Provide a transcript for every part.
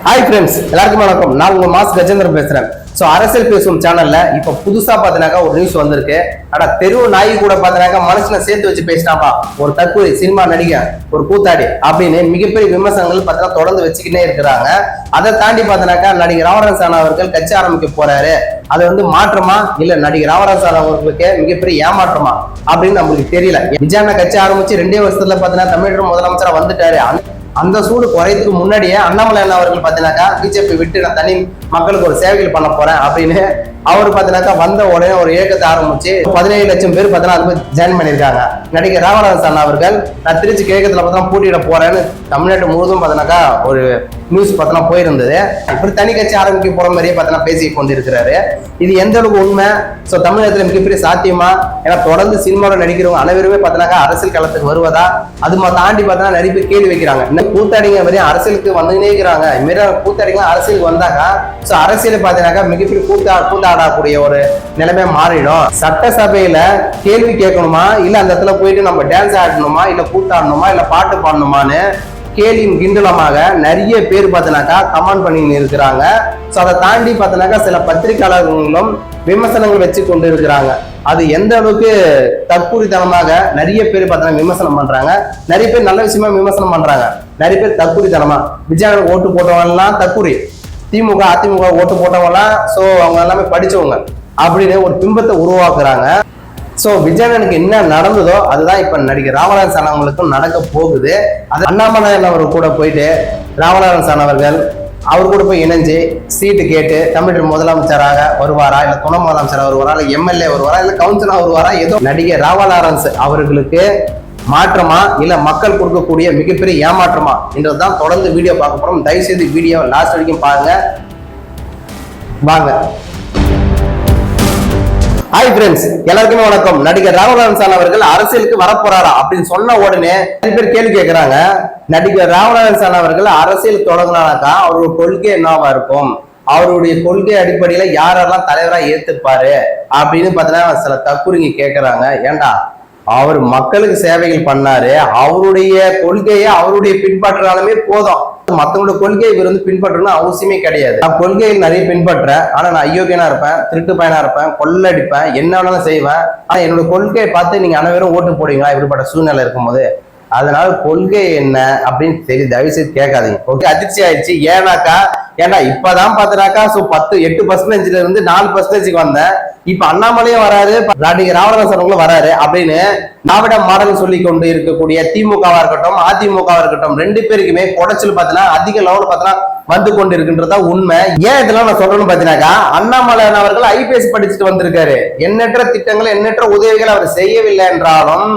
Hi friends, எல்லாருக்கும் வணக்கம். நான் உங்க மாஸ் கஜேந்திரன் பேசுறேன். ஸோ அரசியல் பேசும் சேனல்ல இப்போ புதுசா பாத்தீங்கன்னாக்கா ஒரு நியூஸ் வந்திருக்கு. ஆனா தெருவு நாய் கூட பாத்தீங்கன்னாக்கா மனுஷனை சேர்த்து வச்சு பேசினாப்பா, ஒரு தற்கொலை சினிமா நடிகன், ஒரு கூத்தாடி அப்படின்னு மிகப்பெரிய விமர்சனங்கள் பாத்தீங்கன்னா தொடர்ந்து வச்சுக்கிட்டே இருக்கிறாங்க. அதை தாண்டி பாத்தீங்கன்னாக்கா நடிகர் ராமராஜன் அவர்கள் கட்சி ஆரம்பிக்க போறாரு. அது வந்து மாற்றமா இல்ல நடிகர் ராமராஜன் அவர்களுக்கு மிகப்பெரிய ஏமாற்றமா அப்படின்னு நம்மளுக்கு தெரியல. விஜயண்ணா கட்சி ஆரம்பிச்சு 2 வருஷத்துல பாத்தீங்கன்னா தமிழக முதலமைச்சரா வந்துட்டாரு. அந்த சூடு குறையதுக்கு முன்னாடியே அண்ணாமலை அவர்கள் பாத்தீங்கன்னாக்கா பிஜேபி விட்டு நான் தனி மக்களுக்கு ஒரு சேவைகள் பண்ண போறேன் அப்படின்னு அவர் பாத்தீங்கன்னாக்கா வந்த உடனே ஒரு இயக்கத்தை ஆரம்பிச்சு 17 லட்சம் பேர் பாத்தீங்கன்னா ஜாயின் பண்ணிருக்காங்க. நடிகர் ராமராஜன் அவர்கள் நான் திருச்சி கிழக்கத்துல பார்த்தா போட்டியிட போறேன்னு தமிழ்நாட்டு முழுவதும் பாத்தீங்கன்னாக்கா ஒரு நியூஸ் பார்த்தீங்கன்னா போயிருந்தது. இப்படி தனி கட்சி ஆரம்பிக்க போற மாதிரியே பாத்தீங்கன்னா பேசி கொண்டிருக்கிறாரு. இது எந்த அளவுக்கு உண்மை? ஸோ தமிழகத்துல மிகப்பெரிய சாத்தியமா? ஏன்னா தொடர்ந்து சினிமாவில் நடிக்கிறவங்க அனைவருமே பாத்தீங்கன்னாக்கா அரசியல் களத்துக்கு வருவதா? அது தாண்டி பார்த்தீங்கன்னா நிறைய பேர் கேள்வி வைக்கிறாங்க. இன்னும் கூத்தாடிங்க வரையும் அரசியலுக்கு வந்துன்னே இருக்கிறாங்க. இதுமாரி கூத்தாடிங்க அரசியலுக்கு வந்தாக்கா ஸோ அரசியல் பாத்தீங்கன்னாக்கா மிகப்பெரிய கூத்தாடக்கூடிய ஒரு நிலைமை மாறிடும். சட்டசபையில கேள்வி கேட்கணுமா, இல்ல அந்த இடத்துல போயிட்டு நம்ம டான்ஸ் ஆடணுமா, இல்ல கூத்தாடணுமா, இல்ல பாட்டு பாடணுமான்னு கேலியும் கிண்டலமாக நிறைய பேர் பார்த்தீங்கன்னாக்கா கமெண்ட் பண்ணி இருக்கிறாங்க. ஸோ அதை தாண்டி பார்த்தீங்கன்னாக்கா சில பத்திரிகையாளர்களும் விமர்சனங்கள் வச்சு கொண்டு இருக்கிறாங்க. அது எந்த அளவுக்கு தற்கூரித்தனமாக நிறைய பேர் பார்த்தீங்கன்னா விமர்சனம் பண்றாங்க. நிறைய பேர் நல்ல விஷயமா விமர்சனம் பண்றாங்க, நிறைய பேர் தற்கூரித்தனமா விஜயனுக்கு ஓட்டு போட்டவங்கலாம் தற்கூரி, திமுக அதிமுக ஓட்டு போட்டவங்கலாம் ஸோ அவங்க எல்லாமே படிச்சவங்க அப்படின்னு ஒரு பிம்பத்தை உருவாக்குறாங்க. ஸோ விஜயனுக்கு என்ன நடந்ததோ அதுதான் இப்ப நடிகர் ராமராஜன் அவங்களுக்கும் நடக்க போகுது. அது அண்ணாமலை அவர் கூட போயிட்டு ராமராஜன் அவர்கள் அவர் கூட போய் இணைஞ்சு சீட்டு கேட்டு தமிழ் முதலமைச்சராக வருவாரா, இல்ல துணை முதலமைச்சராக வருவாரா, இல்ல எம்எல்ஏ வருவாரா, இல்ல கவுன்சிலர் வருவாரா, ஏதோ நடிகர் ராமராஜன் அவர்களுக்கு மாற்றமா இல்ல மக்கள் கொடுக்கக்கூடிய மிகப்பெரிய ஏமாற்றமா என்றதுதான் தொடர்ந்து வீடியோ பார்க்க போறோம். தயவுசெய்து வீடியோ லாஸ்ட் வரைக்கும் பாருங்க. வாங்க. ஹாய் ஃப்ரெண்ட்ஸ், எல்லாருக்குமே வணக்கம். நடிகர் ராமராஜன் அவர்கள் அரசியலுக்கு வரப்போறாரா அப்படின்னு சொன்ன உடனே நிறைய பேர் கேள்வி கேட்கிறாங்க. நடிகர் ராமராஜன் அவர்கள் அரசியல் தொடங்கினாக்கா அவருடைய கொள்கை என்னவா இருக்கும், அவருடைய கொள்கை அடிப்படையில யாரெல்லாம் தலைவரா ஏத்துப்பாரு அப்படின்னு பாத்தீங்கன்னா சில தற்கூரிங்க கேட்கிறாங்க. ஏண்டா அவர் மக்களுக்கு சேவைகள் பண்ணாரு, அவருடைய கொள்கையை அவருடைய பின்பற்றாலுமே போதும், மற்றவங்களோட கொள்கையை இவர் வந்து பின்பற்றணும் அவசியமே கிடையாது. நான் கொள்கையை நிறைய பின்பற்றேன், ஆனா நான் அயோக்கியனா இருப்பேன், திருட்டு பையனா இருப்பேன், கொள்ளடிப்பேன், என்ன வேணாலும் செய்வேன். ஆனா என்னோட கொள்கையை பார்த்து நீங்க அனைவரும் ஓட்டு போடுவீங்களா இப்படிப்பட்ட சூழ்நிலை இருக்கும்போது? அதனால கொள்கை என்ன அப்படின்னு சரி தயவுசெய்து கேட்காதீங்க. ஓகே, அதிர்ச்சி ஆயிடுச்சு. ஏன்னா இப்பதான் பாத்துனாக்கா 8% இருந்து 4% வந்தேன். இப்ப அண்ணாமலையும் வராரு, நடிகர் ராமராஜன் வராரு அப்படின்னு திராவிட மாடல் சொல்லி கொண்டு இருக்கக்கூடிய திமுகவா இருக்கட்டும் அதிமுகவா இருக்கட்டும் 2 பேருக்குமே குடைச்சல் பாத்தீங்கன்னா அதிக லெவல் பாத்தீங்கன்னா வந்து கொண்டு இருக்குன்றதா உண்மை. ஏன் இதெல்லாம் நான் சொல்றேன்னு பாத்தீங்கன்னாக்கா அண்ணாமலை அவர்கள் ஐபிஎஸ் படிச்சுட்டு வந்திருக்காரு. எண்ணற்ற திட்டங்கள் எண்ணற்ற உதவிகள் அவர் செய்யவில்லை என்றாலும்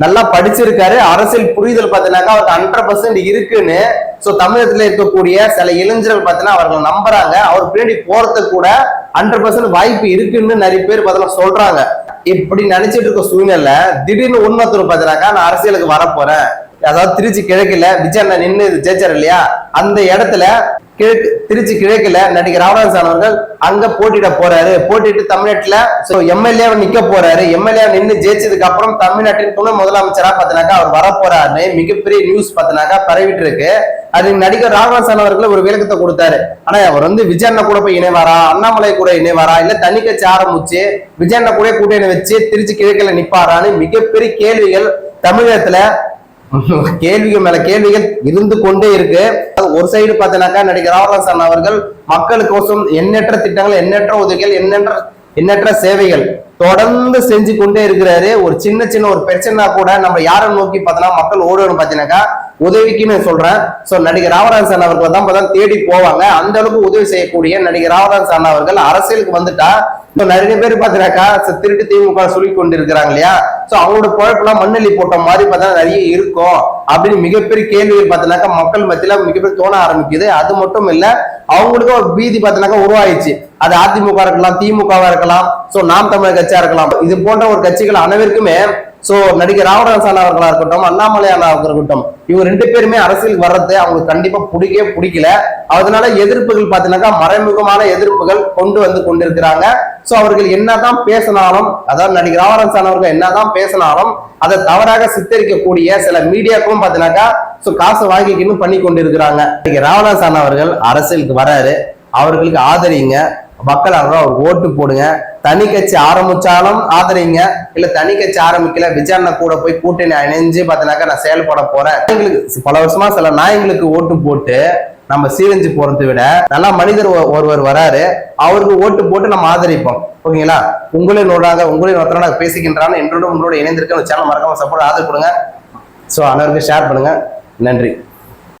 நல்லா படிச்சிருக்காரு. அரசியல் புரிதல் பார்த்தீங்கன்னாக்கா அவருக்கு 100% இருக்குன்னு சோ தமிழகத்துல இருக்கக்கூடிய சில இளைஞர்கள் பார்த்தீங்கன்னா அவர்கள் நம்புறாங்க. அவர் பின்னாடி போறதுக்கு கூட 100% வாய்ப்பு இருக்குன்னு நிறைய பேர் பார்த்தீங்கன்னா சொல்றாங்க. இப்படி நினைச்சிட்டு இருக்க சூழ்நிலை திடீர்னு உண்மத்தூர் பார்த்தீங்கன்னாக்கா நான் அரசியலுக்கு வரப்போறேன், அதாவது திருச்சி கிழக்குல விஜயண்ணா நின்று ஜெயிச்சார் இல்லையா, அந்த இடத்துல திருச்சி கிழக்குல நடிகர் ராமராஜன் அவர்கள் அங்க போட்டியிட போறாரு. போட்டிட்டு தமிழ்நாட்டுல எம்எல்ஏ நிக்க போறாரு. எம்எல்ஏ நின்று ஜெயிச்சதுக்கு அப்புறம் தமிழ்நாட்டின் துணை முதலமைச்சரா பாத்தீங்கன்னாக்கா அவர் வரப்போறாருன்னு மிகப்பெரிய நியூஸ் பாத்தீங்கன்னாக்கா பரவிட்டு இருக்கு. அது நடிகர் ராமராஜன் அவர்கள் ஒரு விளக்கத்தை கொடுத்தாரு. ஆனா அவர் வந்து விஜயண்ணா கூட போய் இணைவாரா, அண்ணாமலை கூட இணைவாரா, இல்ல தனி கட்சி ஆரம்பிச்சு விஜயண்ணா கூட கூட்டணி வச்சு திருச்சி கிழக்குல நிப்பாரான்னு மிகப்பெரிய கேள்விகள் தமிழகத்துல கேள்விகள் மேல கேள்விகள் இருந்து கொண்டே இருக்கு. ஒரு சைடு பார்த்தீங்கன்னாக்கா நடிகர் ராமராஜன் அவர்கள் மக்களுக்கோசம் எண்ணற்ற திட்டங்கள் எண்ணற்ற உதவிகள் எண்ணற்ற சேவைகள் தொடர்ந்து செஞ்சு கொண்டே இருக்கிறாரு. ஒரு சின்ன ஒரு பிரச்சனை கூட நம்ம யாரை நோக்கி பார்த்தோம்னா மக்கள் ஓடுன்னு பாத்தீங்கன்னாக்கா உதவிக்குன்னு சொல்றேன். சோ நடிகர் ராமராஜன் அவர்கள் தான் தேடி போவாங்க. அந்த அளவுக்கு உதவி செய்யக்கூடிய நடிகர் ராமராஜன் அவர்கள் அரசியலுக்கு வந்துட்டா நிறைய பேர் பாத்தீங்கன்னாக்கா திருட்டு திமுக சொல்லி கொண்டு இருக்கிறாங்க இல்லையா, சோ அவங்களோட குழப்பெல்லாம் மண்ணெல்லி போட்ட மாதிரி பார்த்தா நிறைய இருக்கும் அப்படின்னு மிகப்பெரிய கேள்விகள் பார்த்தீங்கன்னாக்கா மக்கள் மத்தியில மிகப்பெரிய தோண ஆரம்பிக்குது. அது மட்டும் இல்ல அவங்களுக்கு ஒரு பீதி பார்த்தீங்கன்னாக்கா உருவாயிடுச்சு. அது அதிமுக இருக்கலாம், திமுகவா இருக்கலாம், சோ நாம் தமிழர் கட்சியா இருக்கலாம், இது போன்ற ஒரு கட்சிகள் அனைவருக்குமே சோ நடிகர் ராமராஜன் அவர்களா இருக்கட்டும், அண்ணாமலை அண்ணாவுக்கு இருக்கட்டும், இவங்க 2 பேருமே அரசியலுக்கு வர்றது அவங்களுக்கு கண்டிப்பா பிடிக்கல. அதனால எதிர்ப்புகள் பாத்தீங்கன்னாக்கா மறைமுகமான எதிர்ப்புகள் கொண்டு வந்து கொண்டிருக்கிறாங்க. சோ அவர்கள் என்னதான் பேசினாலும், அதாவது நடிகர் ராமராஜன் அவர்கள் என்னதான் பேசினாலும் அதை தவறாக சித்தரிக்கக்கூடிய சில மீடியாக்களும் பாத்தீங்கன்னாக்கா காசு வாங்கிக்கணும் பண்ணி கொண்டிருக்கிறாங்க. நடிகர் ராமராஜன் அவர்கள் அரசியலுக்கு வராரு, அவர்களுக்கு ஆதரிங்க, மக்கள் அவருக்கு ஓட்டு போடுங்க. தனி கட்சி ஆரம்பிச்சாலும் ஆதரிங்க, இல்ல தனி கட்சி ஆரம்பிக்கல விஜய் அண்ணா கூட போய் கூட்டணி இணைஞ்சு பாத்தீங்கன்னாக்கா நான் செயல்பட போறேன், பல வருஷமா சில நாயங்களுக்கு ஓட்டு போட்டு நம்ம சீரஞ்சு போறதை விட நல்லா மனிதர் ஒருவர் வராரு, அவருக்கு ஓட்டு போட்டு நம்ம ஆதரிப்போம். ஓகேங்களா? உங்களின் ஒருத்தராக பேசிக்கின்றான்னு என்னோட உங்களோட இணைந்திருக்க சேனல் மறக்காம சப்போர்ட் ஆதரவு கொடுங்க. ஸோ அனைவருக்கும் ஷேர் பண்ணுங்க. நன்றி.